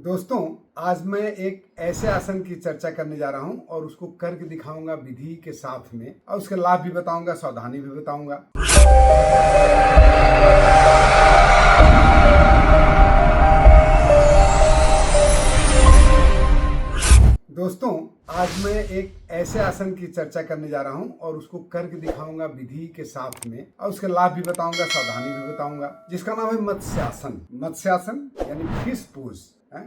दोस्तों, आज मैं एक ऐसे आसन की चर्चा करने जा रहा हूं और उसको करके दिखाऊंगा विधि के साथ में, और उसके लाभ भी बताऊंगा, सावधानी भी बताऊंगा। दोस्तों, आज मैं एक ऐसे आसन की चर्चा करने जा रहा हूं और उसको करके दिखाऊंगा विधि के साथ में, और उसके लाभ भी बताऊंगा, सावधानी भी बताऊंगा, जिसका नाम है मत्स्यासन। मत्स्यासन यानी फिश पोज है।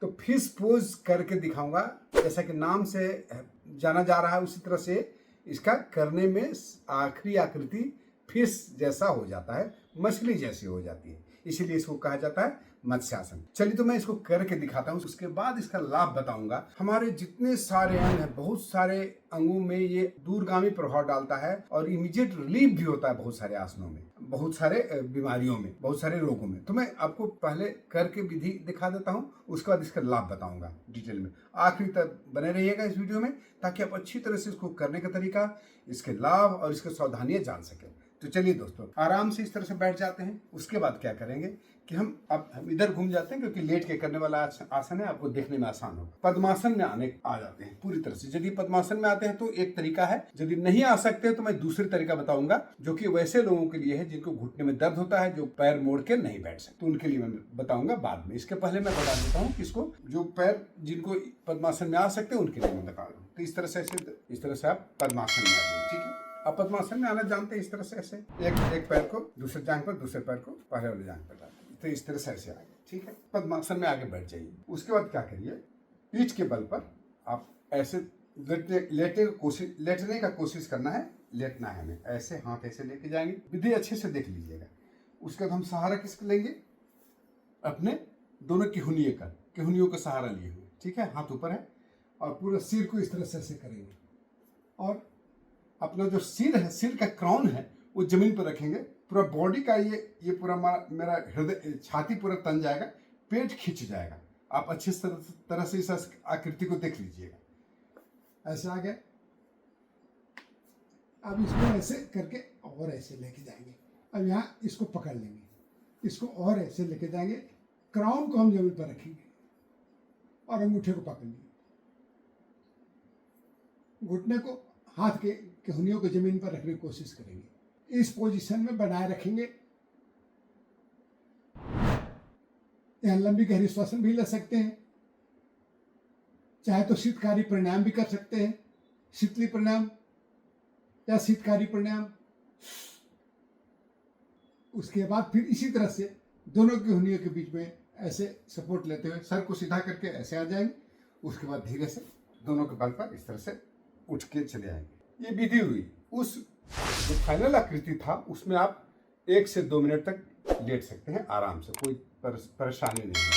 तो फिश पोज करके दिखाऊंगा। जैसा कि नाम से जाना जा रहा है उसी तरह से इसका करने में आखिरी आकृति फिश जैसा हो जाता है, मछली जैसी हो जाती है, इसीलिए इसको कहा जाता है मत्स्यासन। चलिए तो मैं इसको करके दिखाता हूँ, उसके बाद इसका लाभ बताऊंगा। हमारे जितने सारे अंग हैं, बहुत सारे अंगों में ये दूरगामी प्रभाव डालता है और इमीडिएट रिलीफ भी होता है बहुत सारे आसनों में, बहुत सारे बीमारियों में, बहुत सारे रोगों में। तो मैं आपको पहले करके विधि दिखा देता हूँ, उसके बाद इसका लाभ बताऊंगा डिटेल में। आखिरी तक बने रहिएगा इस वीडियो में, ताकि आप अच्छी तरह से इसको करने का तरीका, इसके लाभ और इसके सावधानियां जान सकें। तो चलिए दोस्तों, आराम से इस तरह से बैठ जाते हैं। उसके बाद क्या करेंगे कि हम इधर घूम जाते हैं, क्योंकि लेट के करने वाला आसन है, आपको देखने में आसान हो। पद्मासन में आ जाते हैं पूरी तरह से। यदि पद्मासन में आते हैं तो एक तरीका है, यदि नहीं आ सकते तो मैं दूसरे तरीका बताऊंगा, जो कि वैसे लोगों के लिए है जिनको घुटने में दर्द होता है, जो पैर मोड़ के नहीं बैठ सकते, तो उनके लिए मैं बताऊंगा बाद में। इसके पहले मैं बता देता हूँ किसको, जो पैर जिनको पद्मासन में आ सकते हैं उनके लिए मैं बता दूँ। तो इस तरह से आप पद्मासन में आ जाइए, ठीक है। आप पद्मासन में आना जानते हैं। इस तरह से ऐसे एक पैर को दूसरे जांघ पर, दूसरे पैर को पहले वाले जांघ पर डालें। तो इस तरह से ऐसे आगे, ठीक है। पद्मासन में आगे बैठ जाइए। उसके बाद क्या करिए, पीठ के बल पर आप ऐसे लेटने का कोशिश करना है। लेटना है हमें ऐसे, हाथ ऐसे लेके जाएंगे। विधि अच्छे से देख लीजिएगा। उसके बाद हम सहारा किसका लेंगे, अपने दोनों केहुनियों का सहारा लिए हुए, ठीक है। हाथ ऊपर है और पूरा सिर को इस तरह से ऐसे करेंगे, और अपना जो सिर है, सिर का क्राउन है, वो जमीन पर रखेंगे। पूरा बॉडी का ये पूरा मेरा हृदय, छाती पूरा तन जाएगा, पेट खिंच जाएगा। आप अच्छी तरह से इस आकृति को देख लीजिएगा। ऐसे आ गए। अब इसको ऐसे करके और ऐसे लेके जाएंगे। अब यहाँ इसको पकड़ लेंगे, इसको और ऐसे लेके जाएंगे। क्राउन को हम जमीन पर रखेंगे और अंगूठे को पकड़ लेंगे। घुटने को, हाथ के केहुनियों को जमीन पर रखने की कोशिश करेंगे। इस पोजीशन में बनाए रखेंगे। यहां लंबी गहरी श्वसन भी ले सकते हैं, चाहे तो शीतकारी प्राणायाम भी कर सकते हैं, शीतली प्राणायाम या शीतकारी प्राणायाम। उसके बाद फिर इसी तरह से दोनों केहुनियों के बीच में ऐसे सपोर्ट लेते हुए सर को सीधा करके ऐसे आ जाएंगे। उसके बाद धीरे से दोनों के बल पर इस तरह से उठ के चले आएंगे। ये विधि हुई। उस जो फाइनल आकृति था उसमें आप 1 से 2 मिनट तक लेट सकते हैं आराम से, कोई परेशानी नहीं है।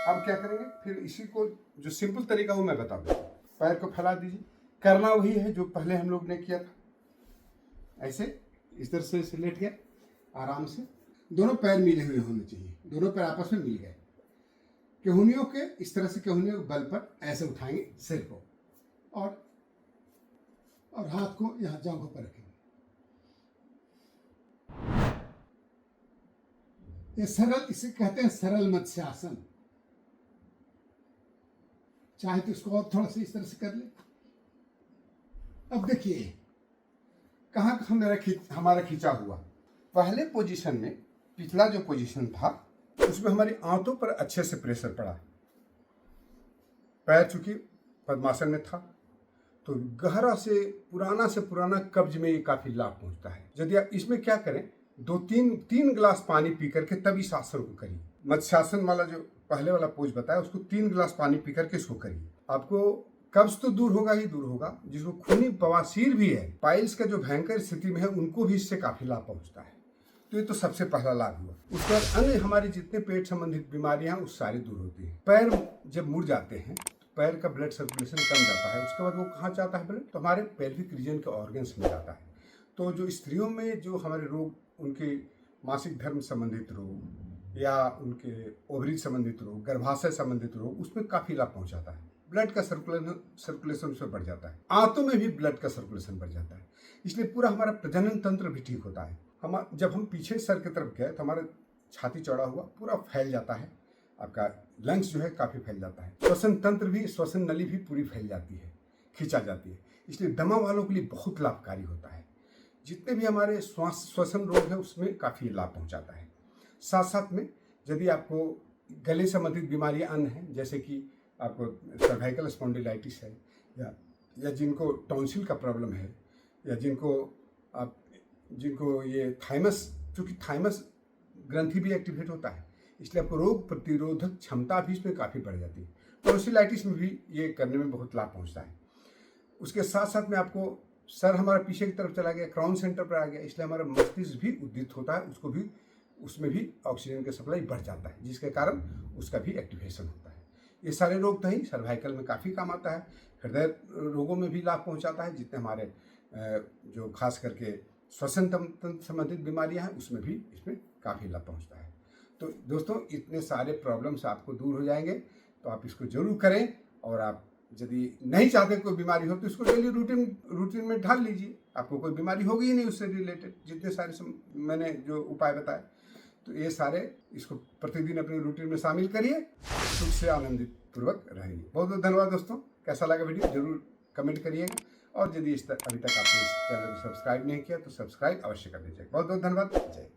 अब क्या करेंगे, फिर इसी को जो सिंपल तरीका वो मैं बता दूँ। पैर को फैला दीजिए। करना वही है जो पहले हम लोग ने किया था। ऐसे इस तरह से लेट गए आराम से। दोनों पैर मिले हुए होने चाहिए, दोनों पैर आपस में मिल गए। केहुनियों के इस तरह से, केहुनियों के बल पर ऐसे उठाएंगे सिर को, और हाथ को यहां जांघों पर रखेंगे। ये सरल, इसे कहते हैं सरल मत्स्यासन। चाहे तो इसको और थोड़ा सा इस तरह से कर ले। अब देखिए कहाँ हमारा खींचा हुआ। पहले पोजीशन में, पिछला जो पोजीशन था उसमें हमारी आंतों पर अच्छे से प्रेशर पड़ा। पैर चूंकि पद्मासन में था तो गहरा से पुराना कब्ज में ये काफी लाभ पहुंचता है। यदि आप इसमें क्या करें, 2-3 गिलास पानी पी करके तब इस आसन को करिए। मत्स्यासन वाला जो पहले वाला पोज बताया, उसको 3 गिलास पानी पी करके इसको करिए। आपको कब्ज तो दूर होगा ही दूर होगा, जिसको खूनी बवासीर भी है, पाइल्स का जो भयंकर स्थिति में है, उनको भी इससे काफी लाभ पहुंचता है। तो ये तो सबसे पहला लाभ हुआ। उसके बाद अन्य हमारी जितने पेट संबंधित बीमारियां वो सारी दूर होती है। पैर जब मुड़ जाते हैं, पैर का ब्लड सर्कुलेशन कम जाता है। उसके बाद वो कहाँ जाता है ब्लड, तो हमारे पेल्विक रीजन के ऑर्गन्स में जाता है। तो जो स्त्रियों में जो हमारे रोग, उनके मासिक धर्म संबंधित रोग या उनके ओवरी संबंधित रोग, गर्भाशय संबंधित रोग, उसमें काफी लाभ पहुंचाता है। ब्लड का सर्कुलेशन उसमें बढ़ जाता है। आंतों में भी ब्लड का सर्कुलेशन बढ़ जाता है, इसलिए पूरा हमारा प्रजनन तंत्र भी ठीक होता है। जब हम पीछे सर की तरफ गए तो हमारा छाती चौड़ा हुआ पूरा फैल जाता है, आपका लंग्स जो है काफ़ी फैल जाता है। श्वसन तंत्र भी, श्वसन नली भी पूरी फैल जाती है, खींचा जाती है। इसलिए दमा वालों के लिए बहुत लाभकारी होता है। जितने भी हमारे श्वसन रोग है उसमें काफ़ी लाभ पहुंचाता है। साथ साथ में यदि आपको गले संबंधित बीमारियां अन्य हैं, जैसे कि आपको सर्वाइकल स्पॉन्डिलाइटिस है, या जिनको टॉन्सिल का प्रॉब्लम है, या जिनको ये थाइमस, चूँकि थाइमस ग्रंथि भी एक्टिवेट होता है, इसलिए आपको रोग प्रतिरोधक क्षमता भी इसमें काफ़ी बढ़ जाती है। टॉन्सिलाइटिस में भी ये करने में बहुत लाभ पहुंचता है। उसके साथ साथ में आपको सर हमारा पीछे की तरफ चला गया, क्राउन सेंटर पर आ गया, इसलिए हमारा मस्तिष्क भी उद्दीत होता है, उसमें भी ऑक्सीजन की सप्लाई बढ़ जाता है, जिसके कारण उसका भी एक्टिवेशन होता है। ये सारे रोग तो ही सर्वाइकल में काफ़ी काम आता है। हृदय रोगों में भी लाभ पहुंचाता है। जितने हमारे जो खास करके श्वसन तंत्र संबंधित बीमारियां हैं उसमें भी इसमें काफ़ी लाभ पहुंचता है। तो दोस्तों, इतने सारे प्रॉब्लम्स आपको दूर हो जाएंगे, तो आप इसको जरूर करें। और आप यदि नहीं चाहते कोई बीमारी हो तो इसको डेली रूटीन में ढाल लीजिए। आपको कोई बीमारी होगी ही नहीं उससे रिलेटेड, जितने सारे मैंने जो उपाय बताए, तो ये सारे इसको प्रतिदिन अपने रूटीन में शामिल करिए, सुख से आनंदित पूर्वक रहिए। बहुत बहुत धन्यवाद दोस्तों। कैसा लगा वीडियो जरूर कमेंट करिएगा, और यदि अभी तक आपने इस चैनल को सब्सक्राइब नहीं किया तो सब्सक्राइब अवश्य कर दीजिए। बहुत बहुत धन्यवाद। जय।